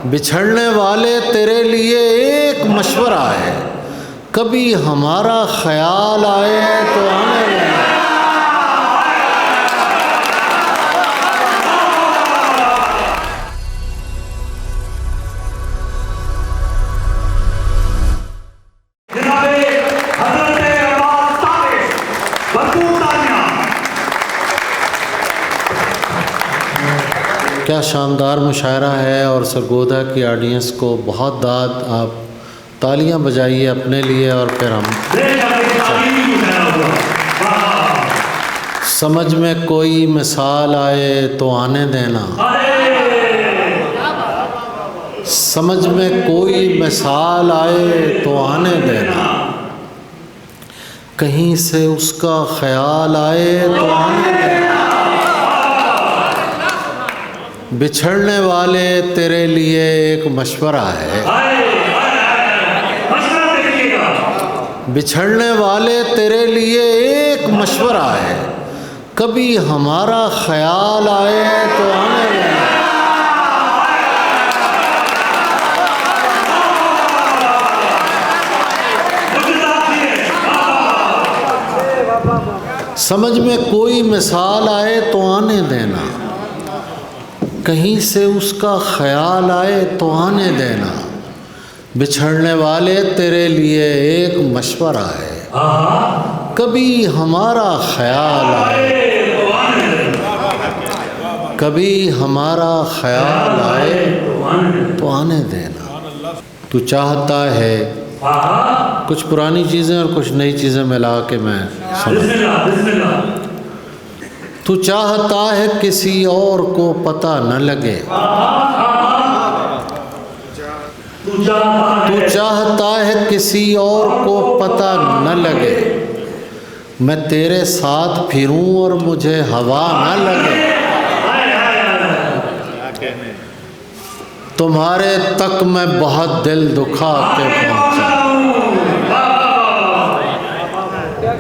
बिछड़ने वाले तेरे लिए एक मशवरा है, कभी हमारा ख्याल आए तो आने देना। क्या शानदार मुशायरा है और सरगोदा की ऑडियंस को बहुत दाद। आप तालियां बजाइए अपने लिए और फिर हम समझ में कोई मिसाल आए तो आने देना। समझ में कोई मिसाल आए तो आने देना, कहीं से उसका ख्याल आए तो आने देना। बिछड़ने वाले तेरे लिए एक मशवरा है, बिछड़ने वाले तेरे लिए एक मशवरा है, कभी हमारा ख्याल आए तो आने देना। समझ में कोई मिसाल आए तो आने देना, कहीं से उसका ख्याल आए तो आने देना। बिछड़ने वाले तेरे लिए एक मशवरा है, कभी हमारा ख्याल आए, कभी हमारा ख्याल आए तो आने देना। तू चाहता है कुछ पुरानी चीज़ें और कुछ नई चीज़ें मिला के मैं सुना। तू चाहता है किसी और को पता न लगे, तू चाहता है किसी और को पता न लगे, मैं तेरे साथ फिरूं और मुझे हवा न लगे। तुम्हारे तक मैं बहुत दिल दुखा के पहुंचा,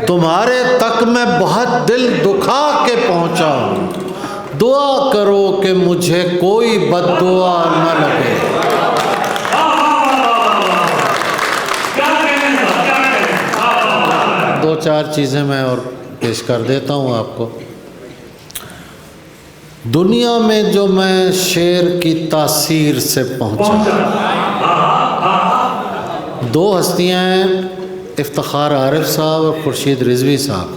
तुम्हारे तक मैं बहुत दिल दुखा के पहुंचा हूँ। दुआ करो कि मुझे कोई बद्दुआ न लगे। दो चार चीज़ें मैं और पेश कर देता हूँ आपको। दुनिया में जो मैं शेर की तासीर से पहुंचा, दो हस्तियाँ हैं, इफ्तिखार आरिफ साहब और खुर्शीद रिजवी साहब।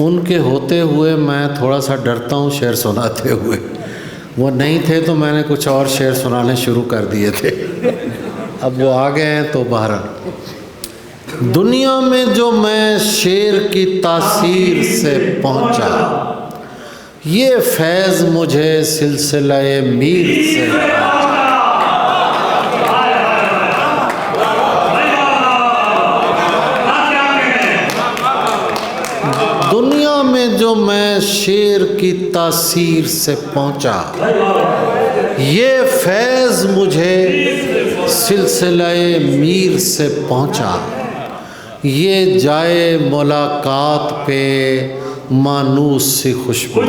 उनके होते हुए मैं थोड़ा सा डरता हूँ शेर सुनाते हुए। वो नहीं थे तो मैंने कुछ और शेर सुनाने शुरू कर दिए थे, अब वो आ गए हैं तो बहरहाल। दुनिया में जो मैं शेर की तासीर से पहुँचा, ये फैज़ मुझे सिलसिले मीर से पहुँचा। दुनिया में जो मैं शेर की तासीर से पहुंचा, ये फैज़ मुझे सिलसिले मीर से पहुंचा। ये जाए मुलाकात पे मानूस सी खुशबू,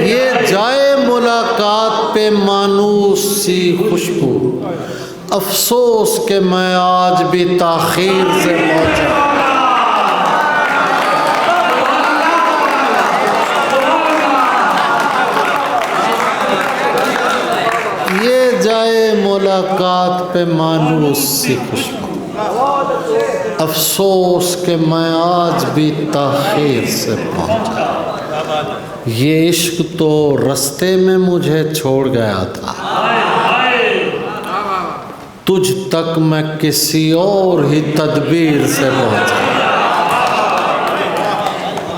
ये जाए मुलाकात पे मानूस सी खुशबू। अफसोस कि मैं आज भी ताख़ीर से पहुंचा। ये जाए मुलाकात पे मानूस सी खुशबू, अफसोस कि मैं आज भी ताख़ीर से पहुंचा। ये इश्क तो रास्ते में मुझे छोड़ गया था, तुझ तक मैं किसी और ही तदबीर से पहुंचा।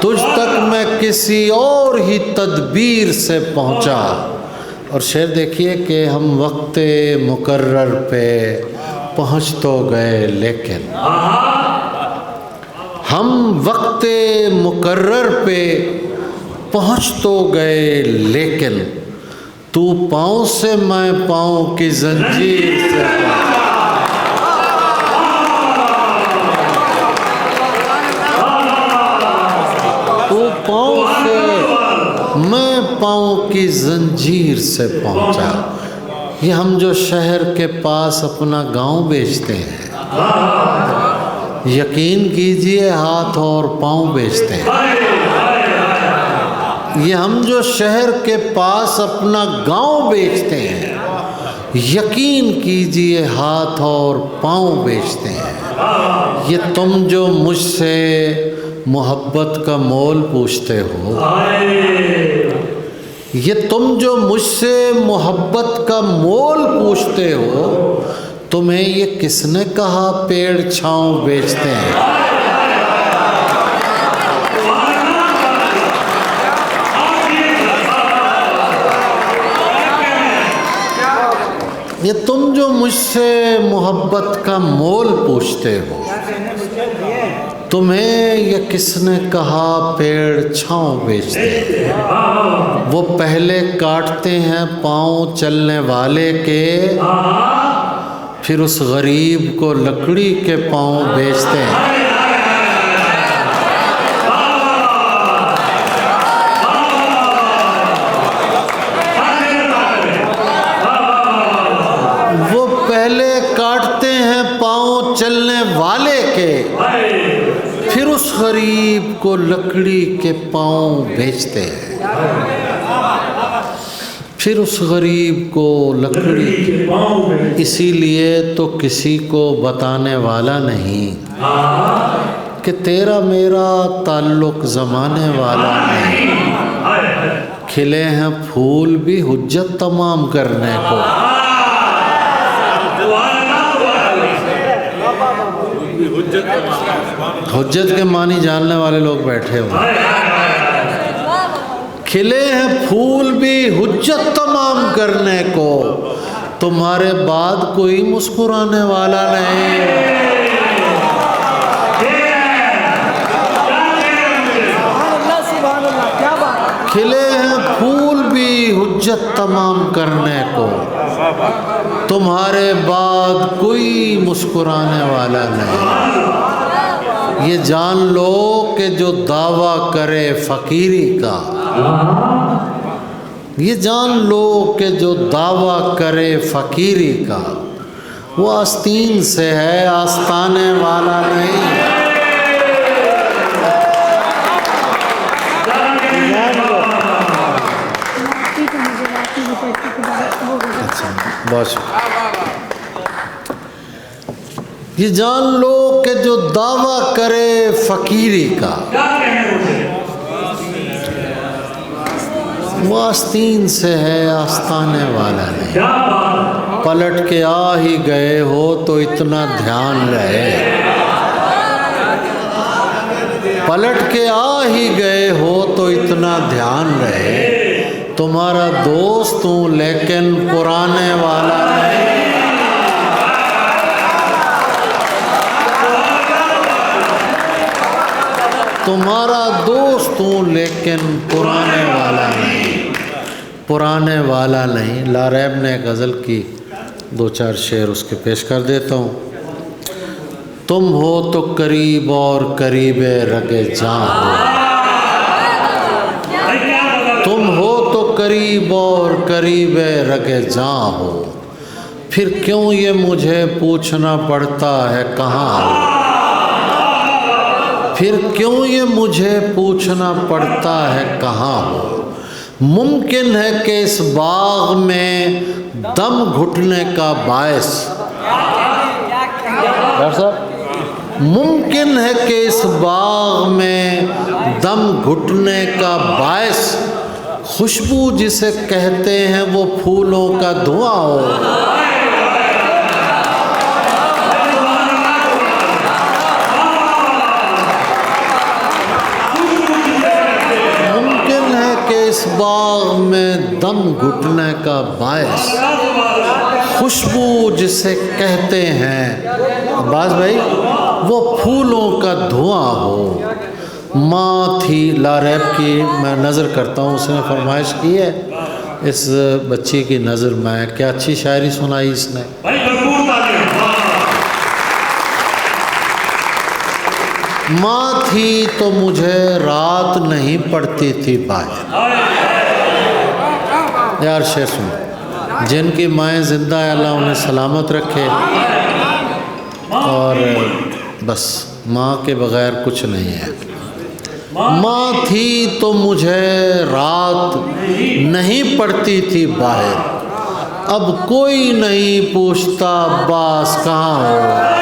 तुझ तक मैं किसी और ही तदबीर से पहुंचा। और शेर देखिए कि हम वक्ते मुकर्रर पे पहुंच तो गए, लेकिन हम वक्ते मुकर्रर पे पहुंच तो गए, लेकिन तू पाँव से मैं पाँव की जंजीर से तू पाँव से पाँव की जंजीर से पहुंचा। ये हम जो शहर के पास अपना गांव बेचते हैं, यकीन कीजिए हाथ और पाँव बेचते हैं। ये हम जो शहर के पास अपना गांव बेचते हैं, यकीन कीजिए हाथ और पाँव बेचते हैं। ये तुम जो मुझसे मोहब्बत का मोल पूछते हो, ये तुम जो मुझसे मोहब्बत का मोल पूछते हो, तुम्हें ये किसने कहा पेड़ छाँव बेचते हैं? ये तुम जो मुझसे मोहब्बत का मोल पूछते हो, तुम्हें ये किसने कहा पेड़ छाँव बेचते हैं? वो पहले काटते हैं पाँव चलने वाले के, फिर उस गरीब को लकड़ी के पाँव बेचते हैं। वो पहले काटते हैं पाँव चलने वाले के, फिर उस गरीब को लकड़ी के पाँव बेचते हैं। फिर उस गरीब को लकड़ी के, इसीलिए तो किसी को बताने वाला नहीं कि तेरा मेरा ताल्लुक ज़माने वाला नहीं। खिले हैं फूल भी हुज्जत तमाम करने को। हुज्जत के मानी जानने वाले लोग बैठे हुए। खिले हैं फूल भी हुज्जत तमाम करने को, तुम्हारे बाद कोई मुस्कुराने वाला नहीं। खिले हैं फूल भी हुज्जत तमाम करने को, तुम्हारे बाद कोई मुस्कुराने वाला नहीं। ये जान लो कि जो दावा करे फ़कीरी का, ये जान लो कि जो दावा करे फ़कीरी का, वो आस्तीन से है आस्ताने वाला नहीं। अच्छा, बहुत ये जान लो कि जो दावा करे फ़कीरी का, वो आस्तीन से है आस्ताने वाला नहीं। पलट के आ ही गए हो तो इतना ध्यान रहे, पलट के आ ही गए हो तो इतना ध्यान रहे। तुम्हारा दोस्त हूँ लेकिन पुराने वाला नहीं। तुम्हारा दोस्त हूँ लेकिन पुराने वाला नहीं, पुराने वाला नहीं। लारैब ने गज़ल की 2-4 शेर उसके पेश कर देता हूँ। तुम हो तो करीब और करीबे रगे जां हो, तुम हो तो करीब और करीबे रगे जां हो, फिर क्यों ये मुझे पूछना पड़ता है कहाँ हो, फिर क्यों ये मुझे पूछना पड़ता है कहाँ हो। मुमकिन है कि इस बाग में दम घुटने का बायस, डॉक्टर साहब, मुमकिन है कि इस बाग में दम घुटने का बायस खुशबू जिसे कहते हैं वो फूलों का धुआं हो। इस बाग में दम घुटने का बायस खुशबू जिसे कहते हैं अब्बास भाई वो फूलों का धुआं हो। माँ थी लारैब की, मैं नज़र करता हूँ, उसने फरमाइश की है इस बच्ची की नज़र में। क्या अच्छी शायरी सुनाई इसने। माँ थी तो मुझे रात नहीं पड़ती थी बाहर, यार शेर सुनो। जिनकी माएँ ज़िंदा है अल्लाह उन्हें सलामत रखे, और बस माँ के बग़ैर कुछ नहीं है। माँ थी तो मुझे रात नहीं पड़ती थी बाहर, अब कोई नहीं पूछता अब्बास कहाँ हो।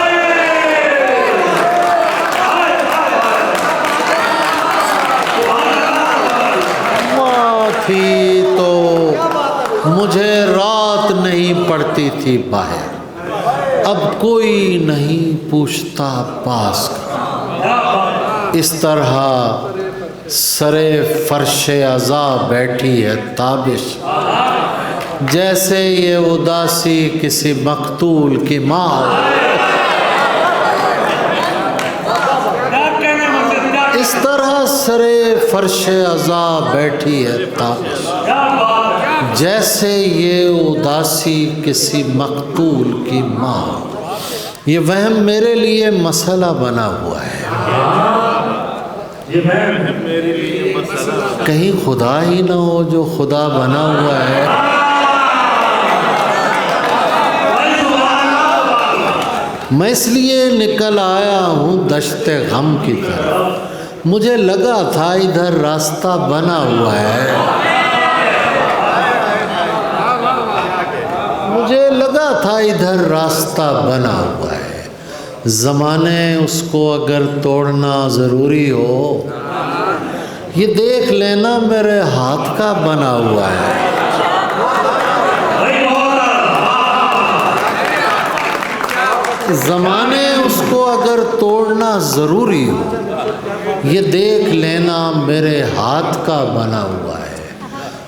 थी तो मुझे रात नहीं पड़ती थी बाहर, अब कोई नहीं पूछता पास का। इस तरह सरे फर्शे अज़ा बैठी है ताबिश, जैसे ये उदासी किसी मकतूल की माँ। इस तरह सरे फर्शे अज़ा बैठी है ताबिश, जैसे ये उदासी किसी मकतूल की माँ। ये वहम मेरे लिए मसला बना हुआ है, कहीं खुदा ही ना हो जो खुदा बना हुआ है। मैं इसलिए निकल आया हूँ दश्ते गम की तरफ, मुझे लगा था इधर रास्ता बना हुआ है, मुझे लगा था इधर रास्ता बना हुआ है। ज़माने उसको अगर तोड़ना ज़रूरी हो, ये देख लेना मेरे हाथ का बना हुआ है। ज़माने उसको अगर तोड़ना ज़रूरी हो, ये देख लेना मेरे हाथ का बना हुआ है।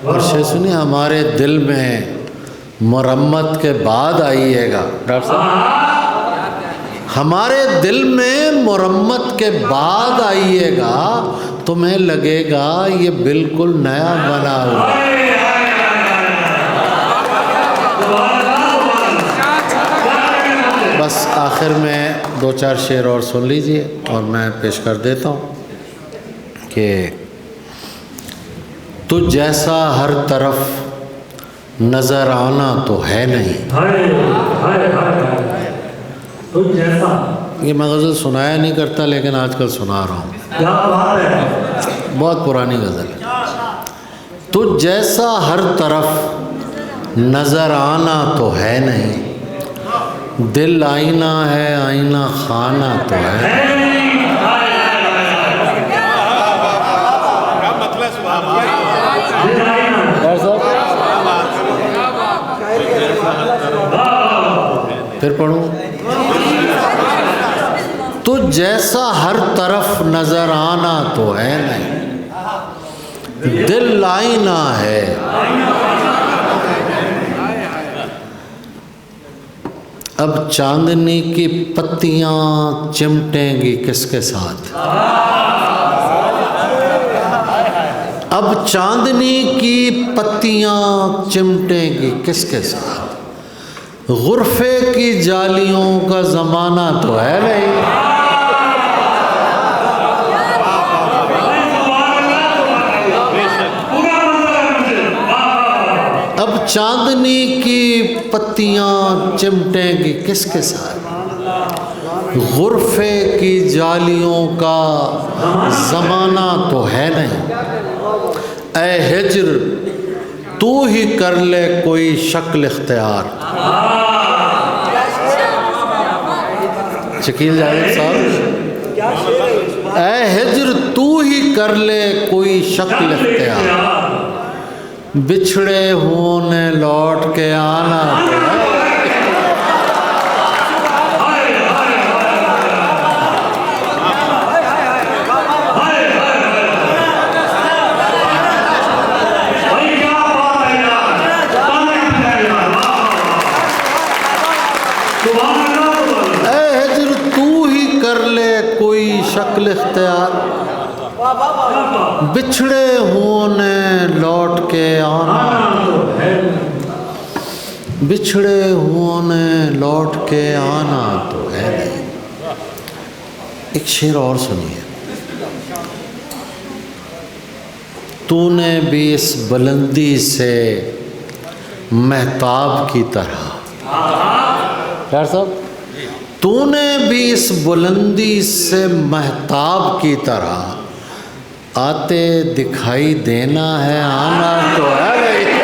और शेर सुनिए, हमारे दिल में मुरम्मत के बाद आइएगा डॉक्टर साहब, हमारे दिल में मुरम्मत के बाद आइएगा, तुम्हें लगेगा ये बिल्कुल नया बना हुआ है। बस आखिर में दो चार शेर और सुन लीजिए और मैं पेश कर देता हूँ कि तुझ जैसा हर तरफ नज़र आना तो है नहीं। तुझ जैसा, ये मैं गज़ल सुनाया नहीं करता लेकिन आजकल सुना रहा हूँ, बहुत पुरानी गज़ल है। तुझ जैसा हर तरफ नज़र आना तो है नहीं, दिल आईना है आईना खाना तो है। फिर पढ़ूं, तुझ जैसा हर तरफ नजर आना तो है नहीं, दिल आईना है। अब चांदनी की पत्तियां चिमटेंगी किसके साथ, अब चांदनी की पत्तियां चिमटेंगी किसके साथ, गुरफे की जालियों का ज़माना तो है नहीं। अब चांदनी की पत्तियां चिमटेंगी किसके साथ, गुरफे की जालियों का ज़माना तो है नहीं। ऐ हिज्र तू ही कर ले कोई शक्ल इख्तियार। शकील जावेद साहब, ऐ हिज्र तू ही कर ले कोई शक्ल इख्तियार, बिछड़े हुओं ने लौट के आना तो है। शक्ल इख्तियार, बिछड़े हुओं ने लौट के आना, बिछड़े हुओं ने लौट के आना तो है नहीं। एक शेर और सुनिए, तूने भी इस बुलंदी से महताब की तरह। यार साहब, तूने भी इस बुलंदी से महताब की तरह आते दिखाई देना है, आना तो है नहीं।